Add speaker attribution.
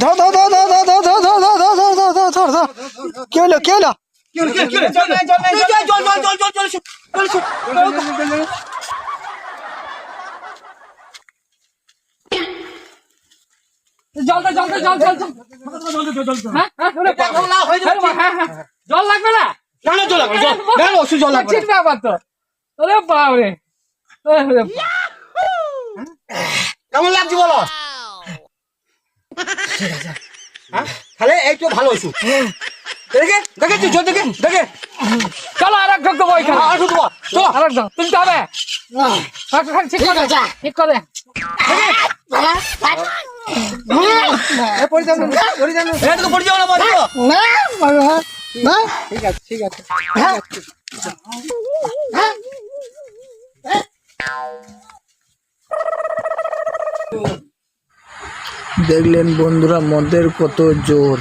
Speaker 1: ধর ধর ধর ধর ধর ধর ধর ধর ধর ধর ধর ধর ধর ধর কি হলো কি হলো
Speaker 2: জল লাগবে না ঠিক ব্যাপার তো। ওরে বাপরে,
Speaker 3: কেমন লাগছে বলো? তাহলে একটু ভালো হয়েছো। দেখে দেখে জল দেখে দেখে
Speaker 2: চলো আর এক ঢোক দেবো ওইখানে।
Speaker 3: আর শুধু চলো
Speaker 2: আর এক ঢোক তুলতে হবে। ঠিক করে ঠিক করে
Speaker 3: এটা তো পড়ে যাও না বাড়ি
Speaker 1: ঠিক আছে ঠিক আছে দেখলেন বন্ধুরা মদের কত জোর।